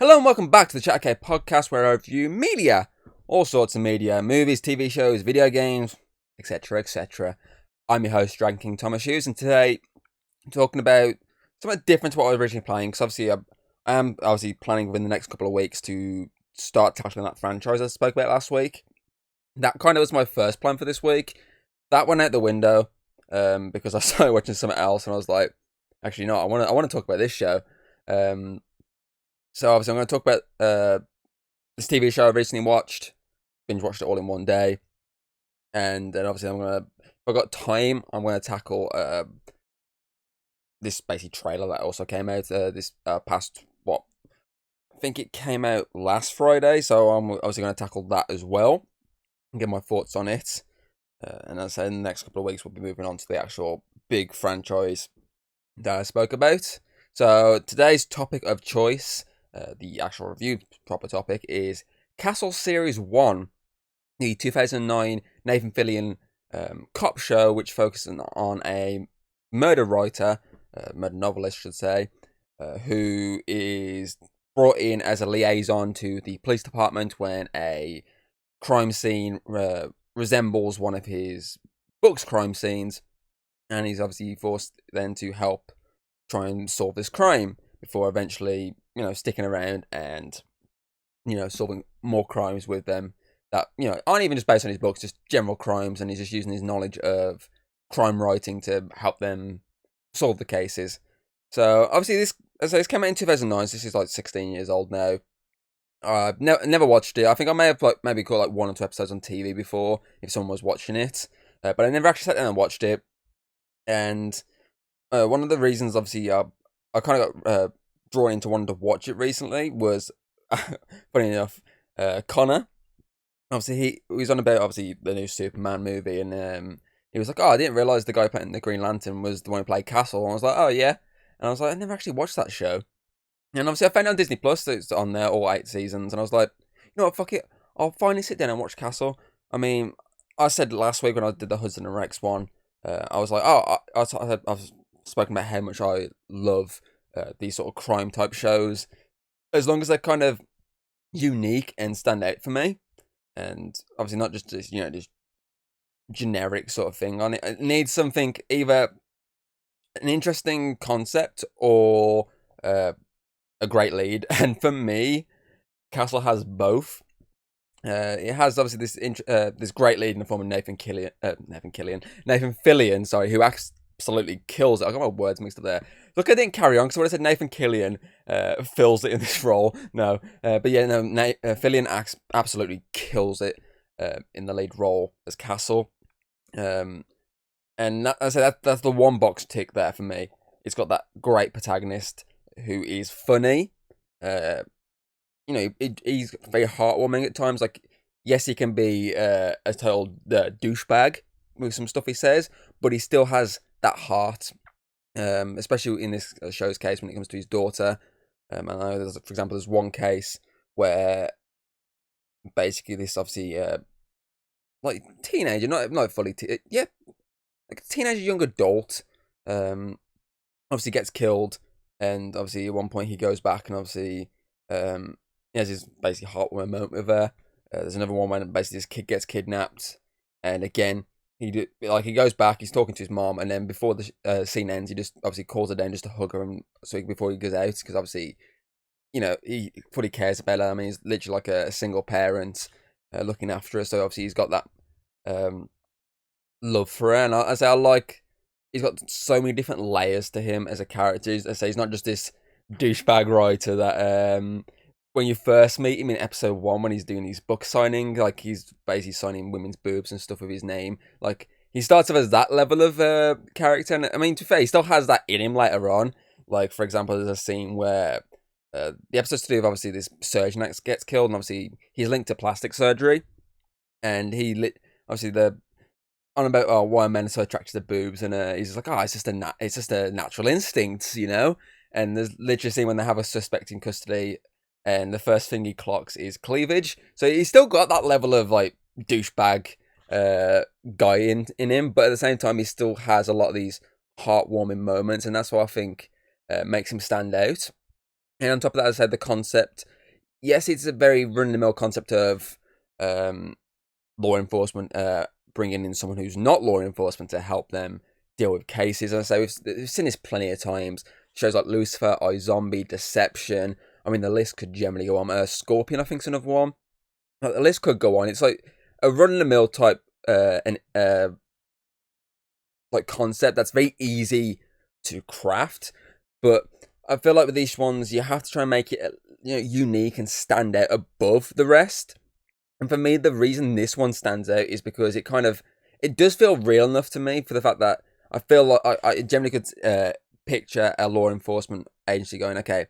Hello and welcome back to the Chat podcast where I review media, all sorts of media, movies, TV shows, video games, etc, etc. I'm your host, Dragon King Thomas Hughes, and today I'm talking about something different to what I was originally playing, because obviously I am planning within the next couple of weeks to start tackling that franchise I spoke about last week. That kind of was my first plan for this week. That went out the window because I started watching something else, and I was like, actually, no, I want to talk about this show. So obviously I'm going to talk about this TV show I recently watched. Binge watched it all in one day. And then obviously if I've got time, I'm going to tackle this basic trailer that also came out this past, I think it came out last Friday. So I'm obviously going to tackle that as well and get my thoughts on it. And as I said, in the next couple of weeks, we'll be moving on to the actual big franchise that I spoke about. So today's topic of choice, the actual review proper topic, is Castle Series 1, the 2009 Nathan Fillion cop show, which focuses on a murder writer, murder novelist, should say, who is brought in as a liaison to the police department when a crime scene resembles one of his book's crime scenes, and he's obviously forced then to help try and solve this crime before eventually, sticking around and, solving more crimes with them that, aren't even just based on his books, just general crimes, and he's just using his knowledge of crime writing to help them solve the cases. So, obviously, this came out in 2009, so this is like 16 years old now. I've never watched it. I think I may have maybe caught like one or two episodes on TV before if someone was watching it, but I never actually sat down and watched it. And one of the reasons, obviously, I kind of got drawn into wanting to watch it recently was, funny enough, Connor. Obviously, he was on about obviously the new Superman movie, and he was like, "Oh, I didn't realize the guy playing the Green Lantern was the one who played Castle." And I was like, "Oh yeah," and I was like, "I never actually watched that show." And obviously, I found it on Disney Plus. It's on there, all 8 seasons, and I was like, "You know what? Fuck it, I'll finally sit down and watch Castle." I mean, I said last week when I did the Hudson and Rex one, I was like, "Oh, I've spoken about how much I love these sort of crime type shows, as long as they're kind of unique and stand out for me, and obviously not just this, just generic sort of thing on it. It needs something, either an interesting concept or a great lead, and for me, Castle has both. It has obviously this great lead in the form of Nathan Fillion, sorry, who absolutely kills it. I got my words mixed up there. Look, I didn't carry on because when I said Nathan Killian fills it in this role. No, but yeah, no, Fillion absolutely kills it in the lead role as Castle. And I said that's the one box tick there for me. It's got that great protagonist who is funny. He's very heartwarming at times. Like, yes, he can be a total douchebag with some stuff he says, but he still has that heart. Especially in this show's case when it comes to his daughter. And I know for example, there's one case where basically this obviously like teenager, not fully, like a teenager, young adult, obviously gets killed, and obviously at one point he goes back and obviously he has his basically heartwarming moment with her. There's another one when basically this kid gets kidnapped, and again he goes back, he's talking to his mom, and then before the scene ends, he just obviously calls her down just to hug her, and before he goes out, because obviously, he fully cares about her. I mean, he's literally like a single parent looking after her, so obviously he's got that love for her, and I say I like. He's got so many different layers to him as a character. I say he's not just this douchebag writer that when you first meet him in episode 1, when he's doing his book signing, like he's basically signing women's boobs and stuff with his name. Like, he starts off as that level of character, and I mean, to be fair, he still has that in him later on. Like, for example, there's a scene where the episode's to do with obviously this surgeon that gets killed, and obviously he's linked to plastic surgery, and obviously the on about why men are so attracted to boobs, and he's just like, oh, it's just a natural instinct, And there's literally a scene when they have a suspect in custody, and the first thing he clocks is cleavage. So he's still got that level of like douchebag guy in him, but at the same time, he still has a lot of these heartwarming moments, and that's what I think makes him stand out. And on top of that, as I said, the concept, yes, it's a very run-of-the-mill concept of law enforcement bringing in someone who's not law enforcement to help them deal with cases. And so we've seen this plenty of times. Shows like Lucifer, iZombie, Deception. I mean, the list could generally go on. Scorpion, I think, is another one. The list could go on. It's like a run-of-the-mill type like concept that's very easy to craft, but I feel like with these ones, you have to try and make it, unique and stand out above the rest. And for me, the reason this one stands out is because it does feel real enough to me, for the fact that I feel like I generally could picture a law enforcement agency going, okay,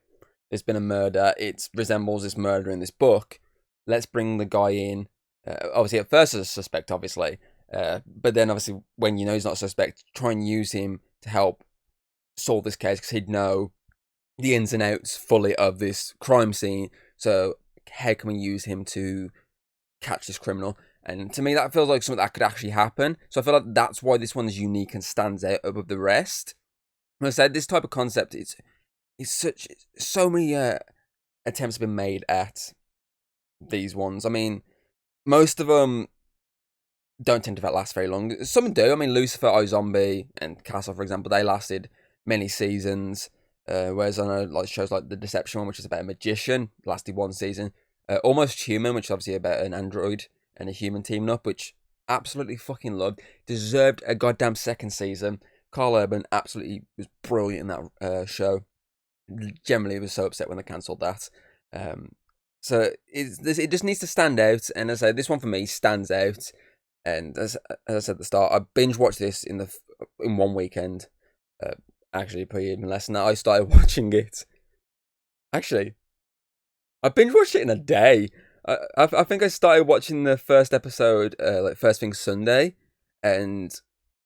there's been a murder, it resembles this murder in this book, let's bring the guy in, obviously at first as a suspect, obviously, but then obviously when you know he's not a suspect, try and use him to help solve this case, because he'd know the ins and outs fully of this crime scene. So how can we use him to catch this criminal? And to me, that feels like something that could actually happen. So I feel like that's why this one is unique and stands out above the rest. Like I said, this type of concept, it's so many attempts have been made at these ones. I mean, most of them don't tend to last very long. Some do. I mean, Lucifer, iZombie, and Castle, for example, they lasted many seasons. Whereas I know like shows like The Deception one, which is about a magician, lasted one season. Almost Human, which is obviously about an android and a human teaming up, which absolutely fucking loved. Deserved a goddamn second season. Carl Urban absolutely was brilliant in that show. Generally was so upset when they cancelled that. So it just needs to stand out, and as I say, this one for me stands out. And as I said at the start, I binge watched this in one weekend. Actually, probably even less than that. I started watching it. Actually, I binge watched it in a day. I think I started watching the first episode like first thing Sunday, and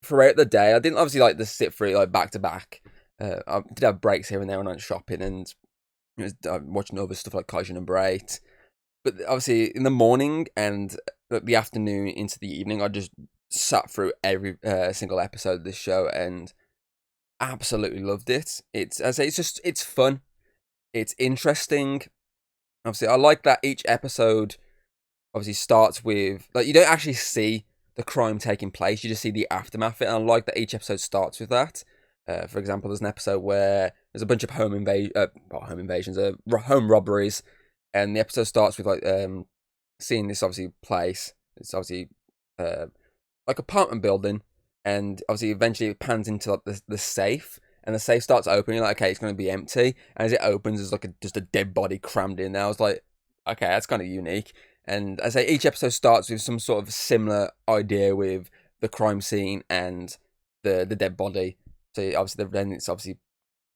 throughout the day, I didn't obviously like to sit through it like back to back. I did have breaks here and there when I went shopping, and watching other stuff like Kaijin and Bright. But obviously, in the morning and the afternoon into the evening, I just sat through every single episode of this show and absolutely loved it. It's fun, it's interesting. Obviously, I like that each episode obviously starts with, like, you don't actually see the crime taking place, you just see the aftermath of it, and I like that each episode starts with that. For example, there's an episode where there's a bunch of home robberies, and the episode starts with like seeing this obviously place. It's obviously like apartment building, and obviously eventually it pans into like the safe, and the safe starts opening. You're like, okay, it's going to be empty, and as it opens, there's like just a dead body crammed in there. I was like, okay, that's kind of unique. And as I say, each episode starts with some sort of similar idea with the crime scene and the dead body. So obviously, then it's obviously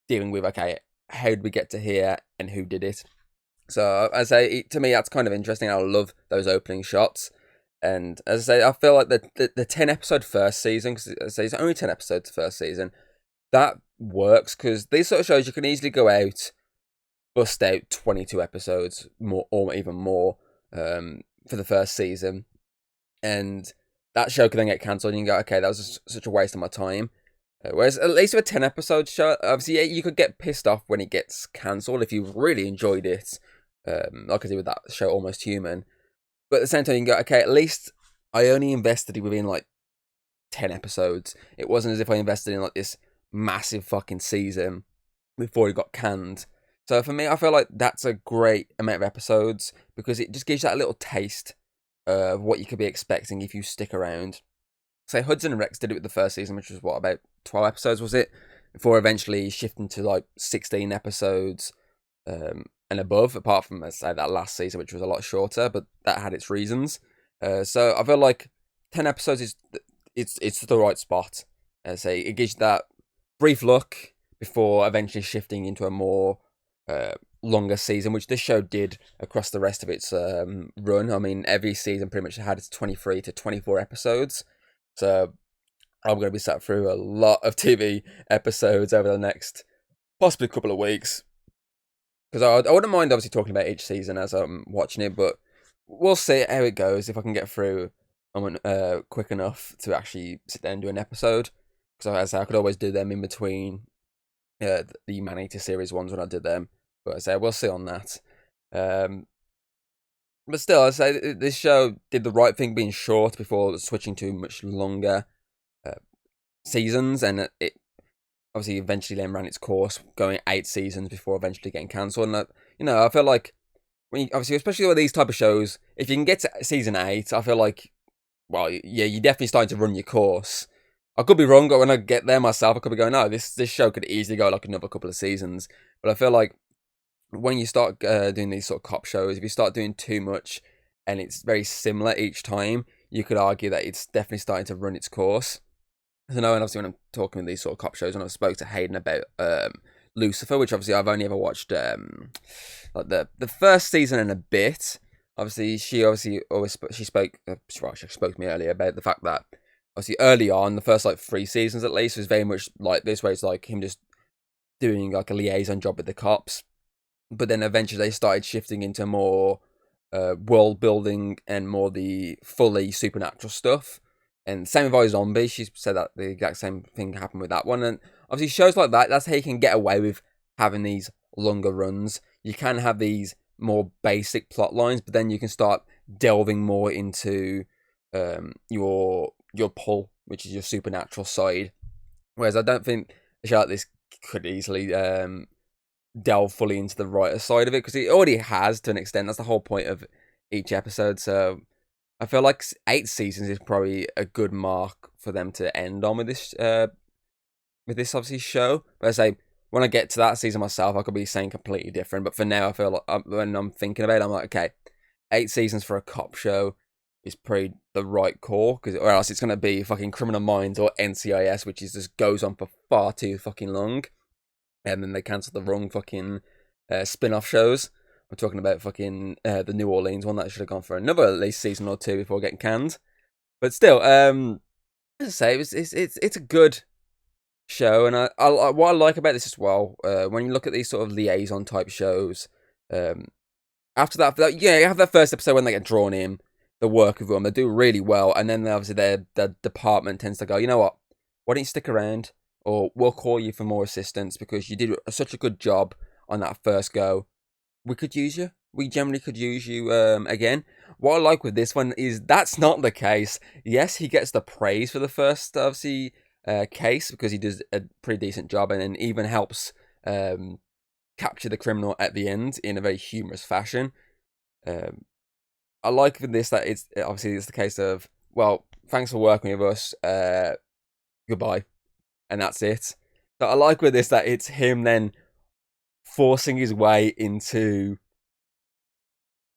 dealing with, okay, how did we get to here and who did it? So as I say, to me, that's kind of interesting. I love those opening shots. And as I say, I feel like the 10 episode first season, because I say it's only 10 episodes first season, that works, because these sort of shows you can easily go out, bust out 22 episodes more or even more for the first season, and that show can then get cancelled, and you can go, okay, that was just such a waste of my time. Whereas at least with a 10 episode show, obviously, yeah, you could get pissed off when it gets cancelled if you really enjoyed it, like I did with that show Almost Human. But at the same time, you can go, okay, at least I only invested within like 10 episodes. It wasn't as if I invested in like this massive fucking season before it got canned. So for me, I feel like that's a great amount of episodes, because it just gives you that little taste of what you could be expecting if you stick around. Say Hudson and Rex did it with the first season, which was what, about 12 episodes, was it? Before eventually shifting to like 16 episodes and above, apart from, let's say, that last season, which was a lot shorter, but that had its reasons. So I feel like 10 episodes is it's the right spot. Say it gives you that brief look before eventually shifting into a more longer season, which this show did across the rest of its run. I mean, every season pretty much had its 23 to 24 episodes. So I'm going to be sat through a lot of TV episodes over the next possibly couple of weeks, because I wouldn't mind obviously talking about each season as I'm watching it, but we'll see how it goes. If I can get through quick enough to actually sit down and do an episode, because as I could always do them in between the Man-Eater series ones when I did them. But I say we'll see on that. But still, I say this show did the right thing being short before switching to much longer seasons, and it obviously eventually then ran its course, going 8 seasons before eventually getting cancelled. And I feel like when obviously, especially with these type of shows, if you can get to season 8, I feel like, well, yeah, you're definitely starting to run your course. I could be wrong, but when I get there myself, I could be going, no, this show could easily go like another couple of seasons. But I feel like when you start doing these sort of cop shows, if you start doing too much and it's very similar each time, you could argue that it's definitely starting to run its course. I know, and obviously when I'm talking with these sort of cop shows, when I spoke to Hayden about Lucifer, which obviously I've only ever watched like the first season and a bit. Obviously, she spoke she spoke to me earlier about the fact that obviously early on, the first like 3 seasons at least was very much like this, where it's like him just doing like a liaison job with the cops. But then eventually they started shifting into more world building and more the fully supernatural stuff. And same with iZombie, she said that the exact same thing happened with that one. And obviously shows like that, that's how you can get away with having these longer runs. You can have these more basic plot lines, but then you can start delving more into your pull, which is your supernatural side. Whereas I don't think a show like this could easily delve fully into the writer side of it, because it already has to an extent. That's the whole point of each episode. So I feel like 8 seasons is probably a good mark for them to end on with this obviously show. But I say, when I get to that season myself, I could be saying completely different. But for now, I feel like when I'm thinking about it, I'm like, okay, 8 seasons for a cop show is pretty the right call, or else it's gonna be fucking Criminal Minds or NCIS, which is just goes on for far too fucking long, and then they cancel the wrong fucking spin-off shows. I'm talking about fucking the New Orleans one that should have gone for another at least season or 2 before getting canned. But still, as I say, it's a good show, and I what I like about this as well, when you look at these sort of liaison type shows, after that, yeah, you have that first episode when they get drawn in, the work of them, they do really well, and then obviously their department tends to go, you know what, why don't you stick around, or we'll call you for more assistance because you did such a good job on that first go. We could use you. We generally could use you again. What I like with this one is that's not the case. Yes, he gets the praise for the first, obviously, case, because he does a pretty decent job, and then even helps capture the criminal at the end in a very humorous fashion. I like with this that it's the case of, well, thanks for working with us, goodbye, and that's it. But I like with this that it's him then forcing his way into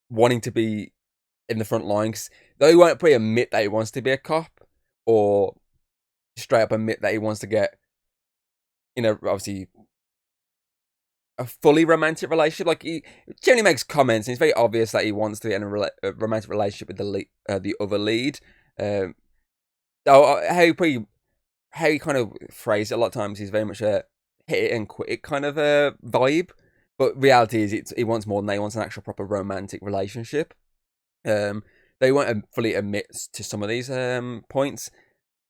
wanting to be in the front lines, though he won't probably admit that he wants to be a cop, or straight up admit that he wants to get obviously a fully romantic relationship. Like, he generally makes comments, and it's very obvious that he wants to get in a romantic relationship with the other lead. How he kind of phrased it a lot of times, he's very much a hit it and quit it kind of a vibe. But reality is, he wants more than that. He wants an actual proper romantic relationship. They won't fully admit to some of these points.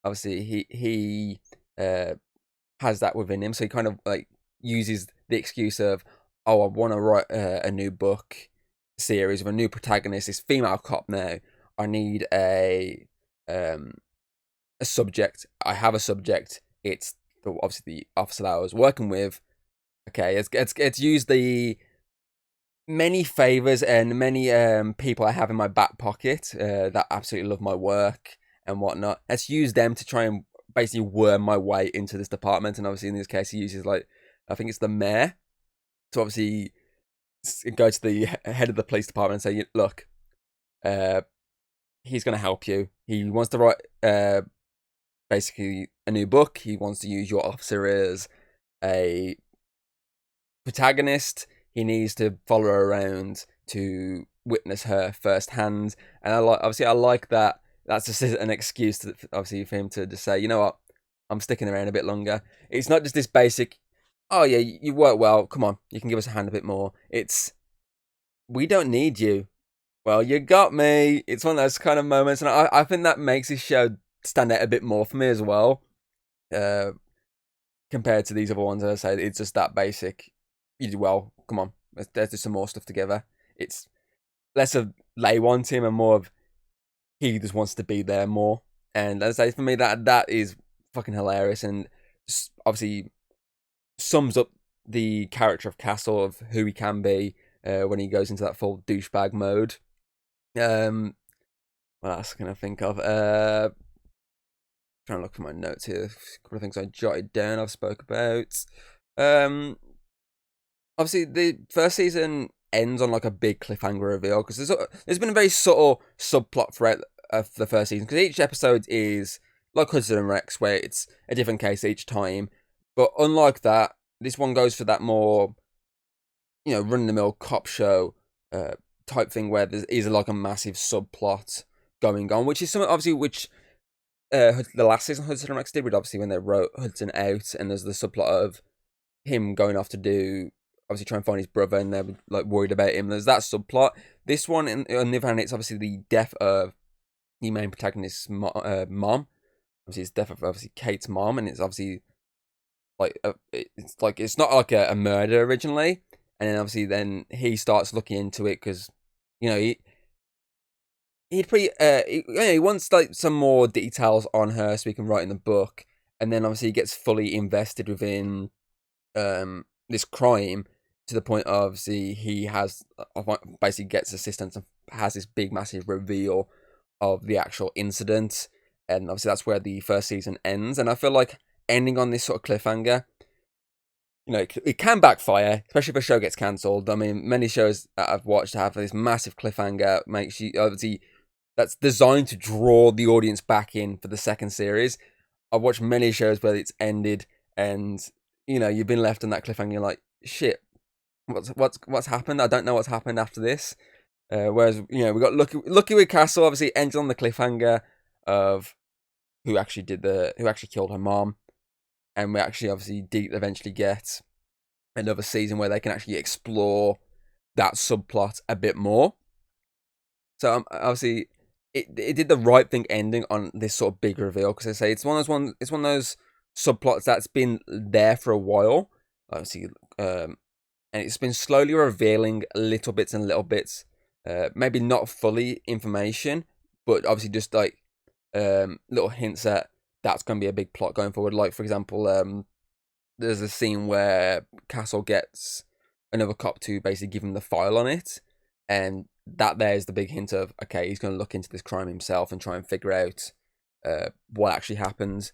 Obviously, he has that within him, so he kind of like uses the excuse of, oh, I want to write a new book series with a new protagonist, this female cop now. I need a subject. I have a subject. It's obviously the officer that I was working with. Okay, it's used the many favors and many people I have in my back pocket that absolutely love my work and whatnot. Let's use them to try and basically worm my way into this department. And obviously in this case, he uses, like, I think it's the mayor to obviously go to the head of the police department and say, look, he's going to help you. He wants to write basically a new book. He wants to use your officer as a protagonist. He needs to follow her around to witness her firsthand. And I like that. That's just an excuse to, obviously, for him to just say, you know what, I'm sticking around a bit longer. It's not just this basic, oh yeah, you work well, come on, you can give us a hand a bit more. It's, we don't need you. Well, you got me. It's one of those kind of moments, and I think that makes this show stand out a bit more for me as well. Compared to these other ones, as I say, it's just that basic. You do well, come on, let's do some more stuff together. It's less of they want him and more of he just wants to be there more. And as I say, for me, that is fucking hilarious, and obviously sums up the character of Castle, of who he can be when he goes into that full douchebag mode. What else can I think of? Trying to look for my notes here. A couple of things I jotted down I've spoke about. Obviously, the first season ends on like a big cliffhanger reveal, because there's been a very subtle subplot throughout the first season, because each episode is like Hudson and Rex, where it's a different case each time. But unlike that, this one goes for that more, run-of-the-mill cop show type thing, where there is like a massive subplot going on, which is something obviously which the last season Hudson and Rex did, with obviously when they wrote Hudson out, and there's the subplot of him going off to do, obviously try and find his brother, and they're like worried about him. There's that subplot. This one, on the other hand, it's obviously the death of the main protagonist's mom. Obviously, it's death of obviously Kate's mom, and it's obviously it's not like a murder originally, and then obviously then he starts looking into it, because he wants like some more details on her so he can write in the book, and then obviously he gets fully invested within this crime, to the point of obviously he has basically gets assistance and has this big massive reveal of the actual incident, and obviously that's where the first season ends. And I feel like ending on this sort of cliffhanger, it can backfire, especially if a show gets cancelled. I mean, many shows that I've watched have this massive cliffhanger, makes you obviously that's designed to draw the audience back in for the second series. I've watched many shows where it's ended, and you've been left on that cliffhanger. You're like, shit, what's happened? I don't know what's happened after this. Whereas we got lucky with Castle. Obviously, ended on the cliffhanger of who actually killed her mom, and we actually obviously eventually get another season where they can actually explore that subplot a bit more. So obviously, it did the right thing ending on this sort of big reveal, because I say it's one of those subplots that's been there for a while, obviously, and it's been slowly revealing little bits, maybe not fully information, but obviously just like little hints at that's going to be a big plot going forward. Like, for example, there's a scene where Castle gets another cop to basically give him the file on it, and that there's the big hint of, okay, he's going to look into this crime himself and try and figure out what actually happened.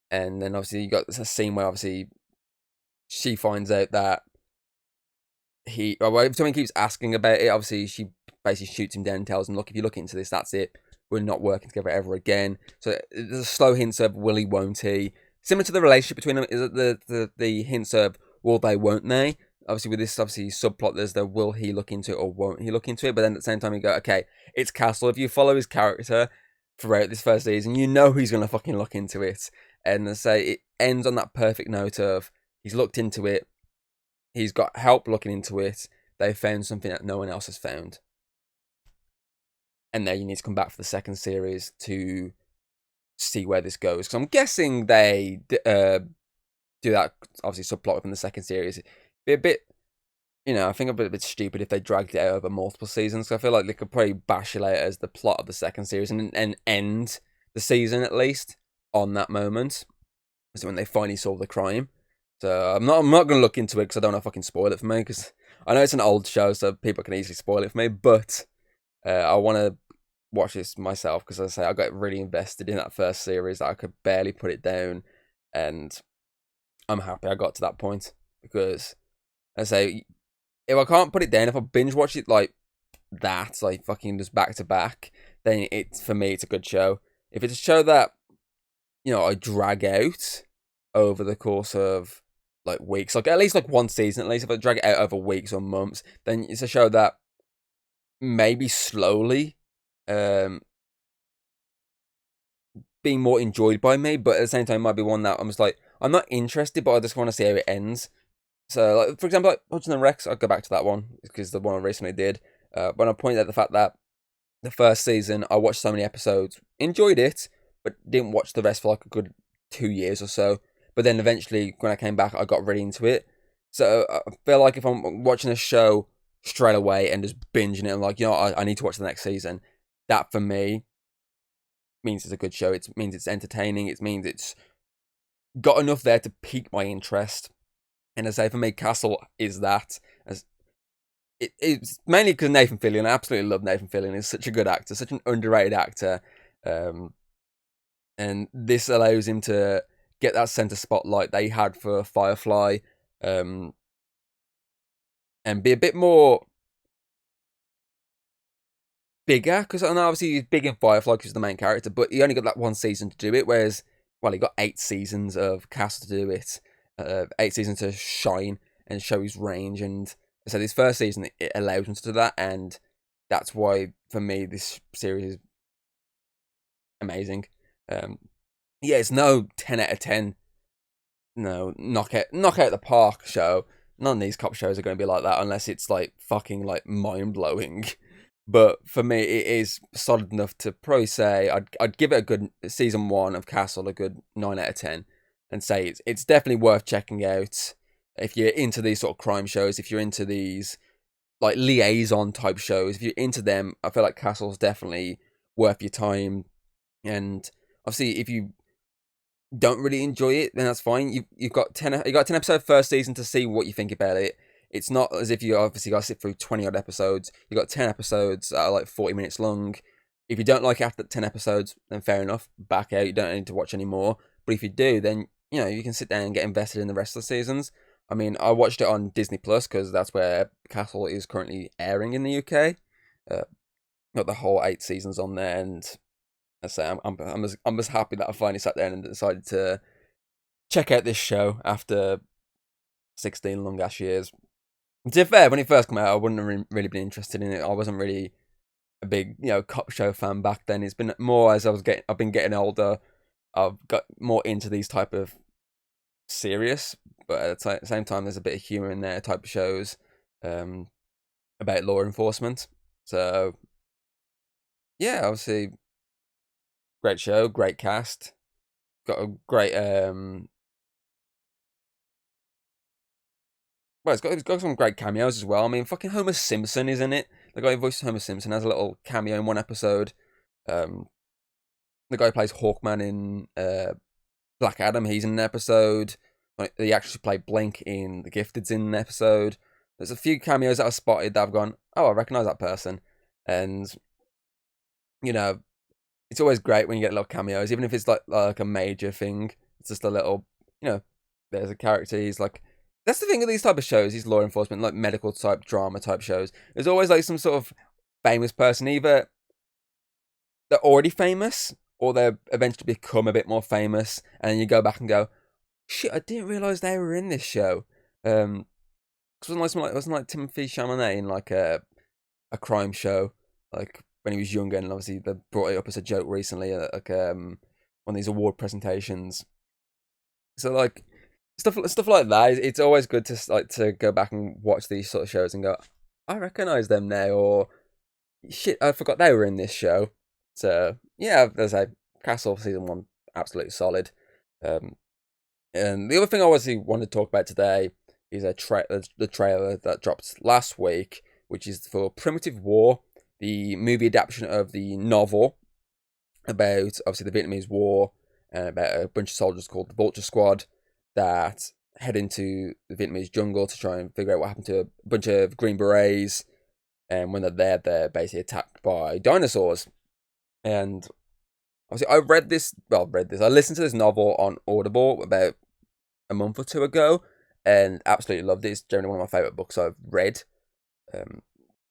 And then obviously you got a scene where obviously she finds out that if someone keeps asking about it, obviously she basically shoots him down and tells him, look, if you look into this, that's it. We're not working together ever again. So there's a slow hints of will he, won't he? Similar to the relationship between them, is the hints of will they, won't they? Obviously, with this subplot, there's the will he look into it or won't he look into it? But then at the same time, you go, okay, it's Castle. If you follow his character throughout this first season, you know he's going to fucking look into it. And they say it ends on that perfect note of he's looked into it, he's got help looking into it, they found something that no one else has found. And then you need to come back for the second series to see where this goes. Because I'm guessing they do that, obviously, subplot within the second series. It'd be a bit, I think a bit stupid if they dragged it out over multiple seasons. So I feel like they could probably bash it out as the plot of the second series and end the season, at least, on that moment. So when they finally solve the crime. So I'm not going to look into it because I don't want to fucking spoil it for me. Because I know it's an old show, so people can easily spoil it for me. But I want to watch this myself, because as I say, I got really invested in that first series that I could barely put it down, and I'm happy I got to that point, because as I say, if I can't put it down, if I binge watch it like that, like fucking just back to back, then for me it's a good show. If it's a show that I drag out over the course of like weeks, like at least like one season, at least if I drag it out over weeks or months, then it's a show that maybe slowly being more enjoyed by me, but at the same time might be one that I'm just like, I'm not interested, but I just want to see how it ends. So, like, for example, like Hudson and Rex, I'll go back to that one, because the one I recently did, when I pointed out the fact that the first season, I watched so many episodes, enjoyed it, but didn't watch the rest for like a good 2 years or so. But then eventually, when I came back, I got really into it. So I feel like if I'm watching a show straight away and just binging it, I'm like, I need to watch the next season. That for me means it's a good show. It means it's entertaining. It means it's got enough there to pique my interest. And I say for me, Castle is that. As it's mainly because Nathan Fillion. I absolutely love Nathan Fillion. He's such a good actor, such an underrated actor. And this allows him to get that center spotlight they had for Firefly, and be a bit more bigger. Because I know obviously he's big in Firefly because he's the main character, but he only got that one season to do it. Whereas, well, he got 8 seasons of Castle to do it, 8 seasons to shine and show his range. And so this first season it allows him to do that, and that's why for me this series is amazing. Yeah, it's no 10 out of 10. No, knock out the park show. None of these cop shows are going to be like that unless it's like fucking like mind blowing. But for me, it is solid enough to probably say I'd give it a good season 1 of Castle, a good 9 out of 10, and say it's definitely worth checking out if you're into these sort of crime shows. If you're into these like liaison type shows, if you're into them, I feel like Castle's definitely worth your time. And obviously, if you don't really enjoy it, then that's fine. You've got 10 episode first season to see what you think about it. It's not as if you obviously got to sit through 20 odd episodes. You've got 10 episodes that are like 40 minutes long. If you don't like after 10 episodes, then fair enough, back out. You don't need to watch anymore. But if you do, then you can sit down and get invested in the rest of the seasons. I mean, I watched it on Disney Plus because that's where Castle is currently airing in the UK. Got the whole 8 seasons on there, and I say I'm as happy that I finally sat down and decided to check out this show after 16 long ass years. To be fair, when it first came out, I wouldn't have really been interested in it. I wasn't really a big cop show fan back then. It's been more as I've been getting older. I've got more into these type of serious, but at the same time, there's a bit of humor in there type of shows about law enforcement. So yeah, obviously great show, great cast, got a great well, it's got some great cameos as well. I mean, fucking Homer Simpson is in it. The guy who voices Homer Simpson has a little cameo in one episode. The guy who plays Hawkman in Black Adam, he's in an episode. He actually played Blink in The Gifted's in an episode. There's a few cameos that I've spotted that I've gone, oh, I recognise that person. And, it's always great when you get little cameos, even if it's like a major thing. It's just a little, there's a character, he's like, that's the thing with these type of shows, these law enforcement, like medical type, drama type shows. There's always like some sort of famous person. Either they're already famous or they eventually become a bit more famous, and then you go back and go, shit, I didn't realise they were in this show. Cause it wasn't like Timothy Chalamet in like a crime show, like when he was younger, and obviously they brought it up as a joke recently at like one of these award presentations. So like stuff like that. It's always good to go back and watch these sort of shows and go, I recognise them now, or shit, I forgot they were in this show. So yeah, there's a Castle season 1, absolutely solid. And the other thing I obviously want to talk about today is the trailer that dropped last week, which is for Primitive War, the movie adaptation of the novel about obviously the Vietnamese War, and about a bunch of soldiers called the Vulture Squad that head into the Vietnamese jungle to try and figure out what happened to a bunch of Green Berets. And when they're there, they're basically attacked by dinosaurs. And obviously, I listened to this novel on Audible about a month or two ago, and absolutely loved it. It's generally one of my favorite books I've read.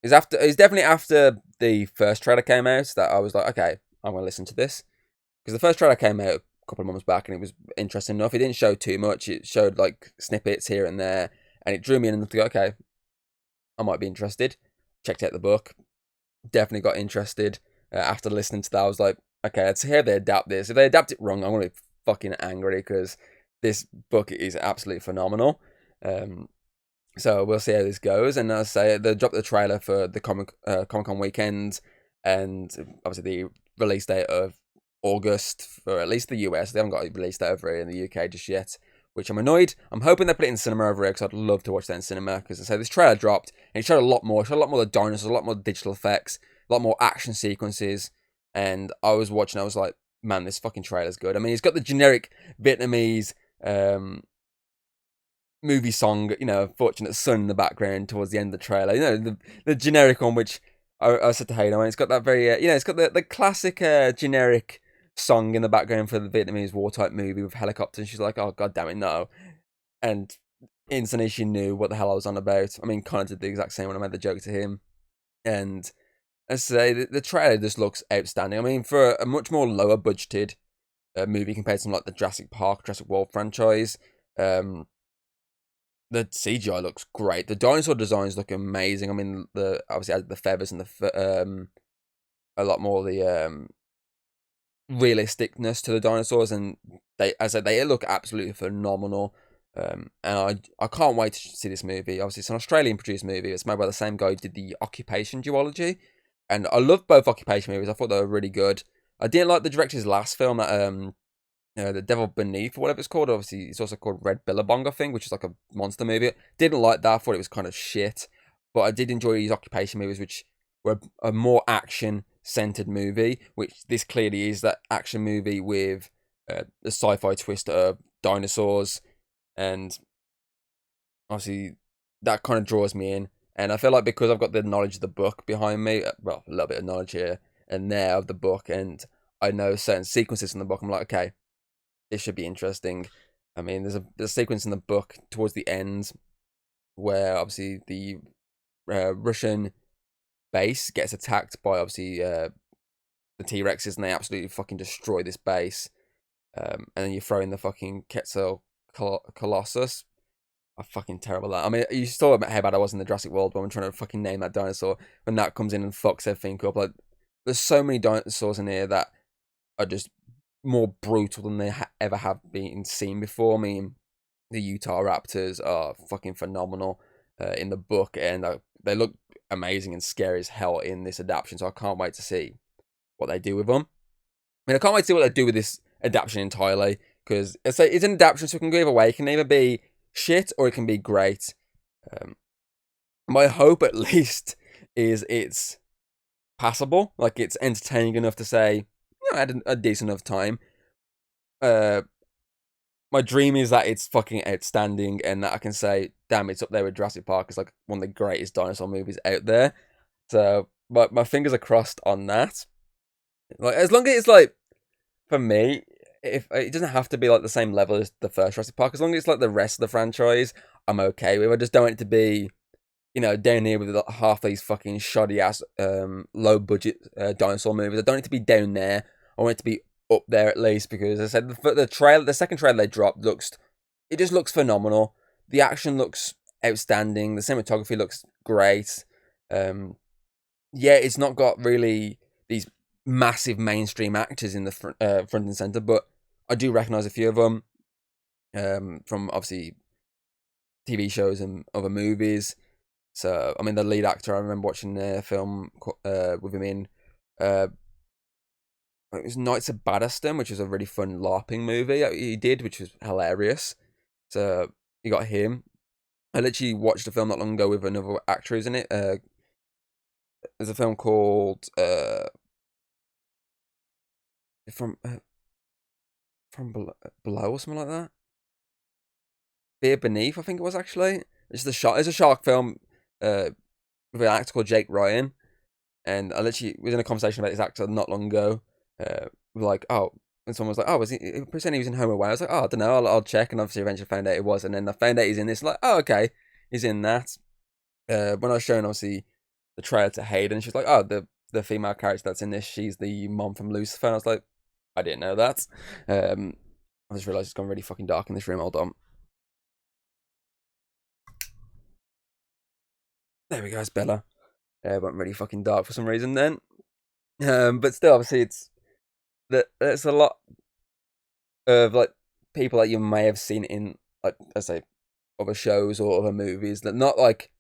It's definitely after the first trailer came out that I was like, okay, I'm gonna listen to this, because the first trailer came out a couple of months back, and it was interesting enough. It didn't show too much. It showed like snippets here and there, and it drew me in enough to go, okay, I might be interested. Checked out the book, definitely got interested. After listening to that, I was like, okay, let's hear if they adapt this. If they adapt it wrong, I'm gonna be fucking angry, because this book is absolutely phenomenal. So we'll see how this goes. And as I say, they dropped the trailer for the Comic-Con weekend, and obviously the release date of August for at least the US. They haven't got a release date over here in the UK just yet. which I'm annoyed. I'm hoping they put it in cinema over here because I'd love to watch that in cinema. Because I say this trailer dropped and it showed a lot more. It showed a lot more of the dinosaurs, a lot more digital effects, a lot more action sequences. And I was watching, I was like, man, this fucking trailer's good. I mean, it's got the generic Vietnamese movie song, Fortunate Son in the background towards the end of the trailer. The generic one, which I said to Hayden, I mean, it's got that very, it's got the classic generic song in the background for the Vietnamese war type movie with helicopters. She's like, oh, god damn it, no. And instantly she knew what the hell I was on about. I mean, Connor did the exact same when I made the joke to him. And as I say, the trailer just looks outstanding. I mean, for a much more lower budgeted movie compared to something like the Jurassic Park, Jurassic World franchise, the CGI looks great. The dinosaur designs look amazing. I mean, obviously added the feathers and a lot more of the realisticness to the dinosaurs, and they look absolutely phenomenal. And I can't wait to see this movie. Obviously, it's an Australian produced movie. It's made by the same guy who did the Occupation duology, and I love both Occupation movies. I thought they were really good. I didn't like the director's last film, that The Devil Beneath, or whatever it's called. Obviously, it's also called Red Billabong, I think, which is like a monster movie. Didn't like that. I thought it was kind of shit. But I did enjoy these Occupation movies, which were a more action-centered movie, which this clearly is, that action movie with the sci-fi twist of dinosaurs. And obviously, that kind of draws me in. And I feel like because I've got the knowledge of the book behind me, well, a little bit of knowledge here and there of the book, and I know certain sequences in the book, I'm like, okay, this should be interesting. I mean, there's a sequence in the book towards the end where obviously the Russian base gets attacked by obviously the T-Rexes, and they absolutely fucking destroy this base. And then you throw in the fucking Quetzal Colossus. I'm fucking terrible at that. I mean, you saw how bad I was in the Jurassic World when I'm trying to fucking name that dinosaur. When that comes in and fucks everything up, like, there's so many dinosaurs in here that are just more brutal than they ever have been seen before. I mean, the Utah Raptors are fucking phenomenal in the book, and they look amazing and scary as hell in this adaptation. So I can't wait to see what they do with them. I mean, I can't wait to see what they do with this adaptation entirely, because it's an adaptation, so it can go either way. It can either be shit or it can be great. My hope, at least, is it's passable. Like, it's entertaining enough to say, I had a decent enough time. My dream is that it's fucking outstanding and that I can say, damn, it's up there with Jurassic Park. It's like one of the greatest dinosaur movies out there. So my fingers are crossed on that. Like, as long as it's like, for me, if it doesn't have to be like the same level as the first Jurassic Park, as long as it's like the rest of the franchise, I'm okay with. I just don't want it to be, down here with like half these fucking shoddy ass, low budget dinosaur movies. I don't want it to be down there. I want it to be up there at least, because as I said, the second trailer they dropped it just looks phenomenal. The action looks outstanding. The cinematography looks great. It's not got really these massive mainstream actors in the front and center, but I do recognize a few of them from obviously TV shows and other movies. So I mean, the lead actor, I remember watching a film with him in it was Knights of Badaston, which was a really fun LARPing movie he did, which was hilarious. So you got him. I literally watched a film not long ago with another actor who's in it. There's a film called From Below or something like that. Fear Beneath, I think it was actually. It's a shark film with an actor called Jake Ryan, and I literally was in a conversation about this actor not long ago. Like, oh, and someone was like, oh, was he pretending he was in Home Away? I was like, oh, I don't know, I'll check, and obviously eventually found out it was, and then I found out he's in this. Like, oh, okay, he's in that. When I was showing obviously the trailer to Hayden, she's like, oh, the female character that's in this, she's the mom from Lucifer. And I was like, I didn't know that. I just realised it's gone really fucking dark in this room. Hold on. There we go, it's Bella. It went really fucking dark for some reason then. But still, obviously, there's a lot of like people that you may have seen in, like, let's say, other shows or other movies that not like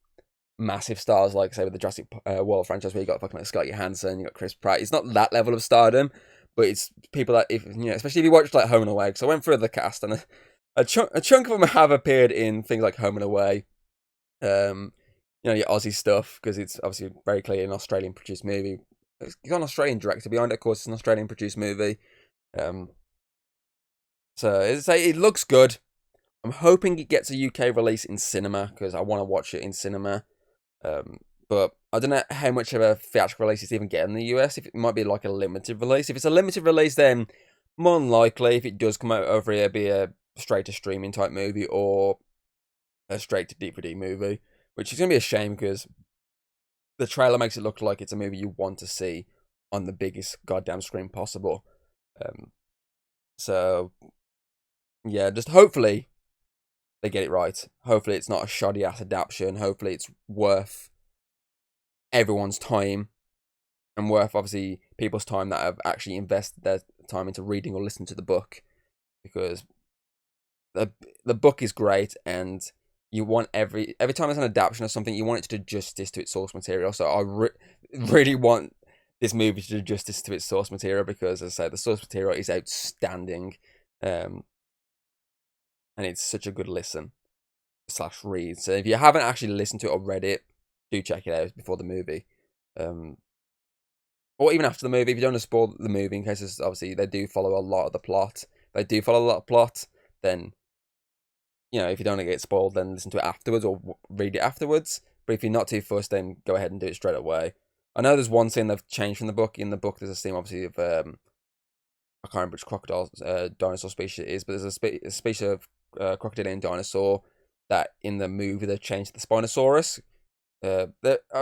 massive stars, like say with the Jurassic World franchise where you got fucking like Scarlett Johansson, you got Chris Pratt. It's not that level of stardom, but it's people that, if especially if you watched like Home and Away. Because I went through the cast and a chunk of them have appeared in things like Home and Away. Your Aussie stuff, because it's obviously very clearly an Australian produced movie. It's got an Australian director behind it, of course. It's an Australian produced movie. So it looks good. I'm hoping it gets a UK release in cinema, because I want to watch it in cinema. But I don't know how much of a theatrical release it's even getting in the US. If it might be like a limited release. If it's a limited release, then more than likely, if it does come out over here, it'll be a straight to streaming type movie or a straight to DVD movie, which is going to be a shame because the trailer makes it look like it's a movie you want to see on the biggest goddamn screen possible. So, yeah, just hopefully they get it right. Hopefully it's not a shoddy ass adaptation. Hopefully it's worth everyone's time and worth, obviously, people's time that have actually invested their time into reading or listening to the book, because the book is great, and you want every time there's an adaptation of something, you want it to do justice to its source material. So I really want this movie to do justice to its source material, because, as I say, the source material is outstanding, and it's such a good listen / read. So if you haven't actually listened to it or read it, do check it out before the movie, or even after the movie. If you don't want to spoil the movie, in case obviously they do follow a lot of the plot. Then, if you don't want to get spoiled, then listen to it afterwards or read it afterwards. But if you're not too fussed, then go ahead and do it straight away. I know there's one scene they've changed from the book. In the book, there's a scene, obviously, of I can't remember which crocodile dinosaur species it is, but there's a species of crocodilian dinosaur that in the movie they've changed to the Spinosaurus. I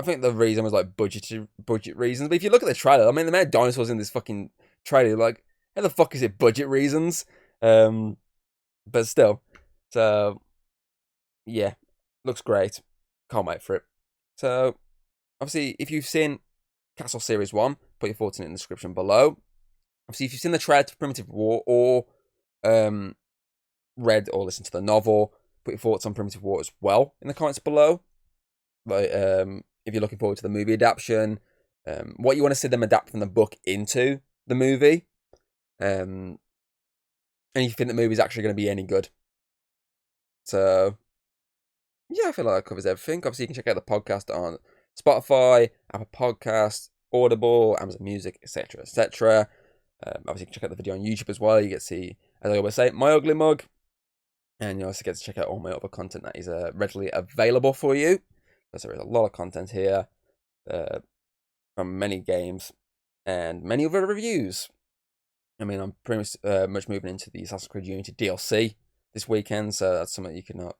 think the reason was like budget reasons. But if you look at the trailer, I mean, the amount of dinosaurs in this fucking trailer, like, how the fuck is it budget reasons? But still. So, yeah, looks great. Can't wait for it. So, obviously, if you've seen Castle Series 1, put your thoughts in the description below. Obviously, if you've seen the trailer to Primitive War or read or listened to the novel, put your thoughts on Primitive War as well in the comments below. Like, if you're looking forward to the movie adaptation, what you want to see them adapt from the book into the movie, and you think the movie's actually going to be any good. So, yeah, I feel like that covers everything. Obviously, you can check out the podcast on Spotify, Apple Podcasts, Audible, Amazon Music, etc., etc. Obviously, you can check out the video on YouTube as well. You get to see, as I always say, my ugly mug. And you also get to check out all my other content that is readily available for you. Because there is a lot of content here from many games and many other reviews. I mean, I'm pretty much moving into the Assassin's Creed Unity DLC this weekend, so that's something you can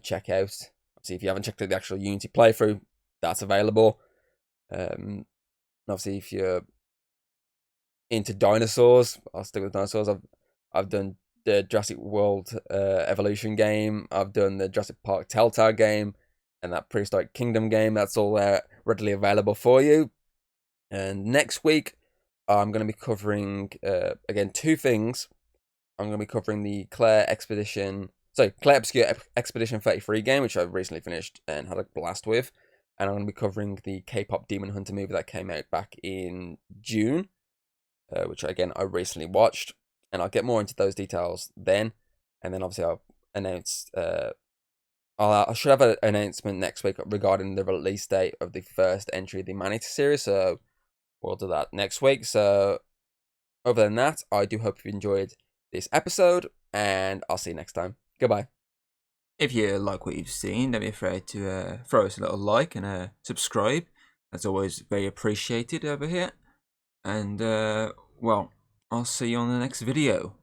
check out. Obviously, if you haven't checked out the actual Unity playthrough, that's available. Obviously, if you're into dinosaurs, I'll stick with dinosaurs. I've done the Jurassic World Evolution game. I've done the Jurassic Park Telltale game and that Prehistoric Kingdom game. That's all readily available for you. And next week, I'm going to be covering, again, two things. I'm going to be covering the Claire Obscure Expedition 33 game, which I recently finished and had a blast with. And I'm going to be covering the K-pop Demon Hunter movie that came out back in June, which, again, I recently watched. And I'll get more into those details then. And then, obviously, I'll announce... I should have an announcement next week regarding the release date of the first entry of the Man-Eater series, so we'll do that next week. So, other than that, I do hope you enjoyed this episode, and I'll see you next time. Goodbye. If you like what you've seen, don't be afraid to throw us a little like and subscribe. That's always very appreciated over here. And, well, I'll see you on the next video.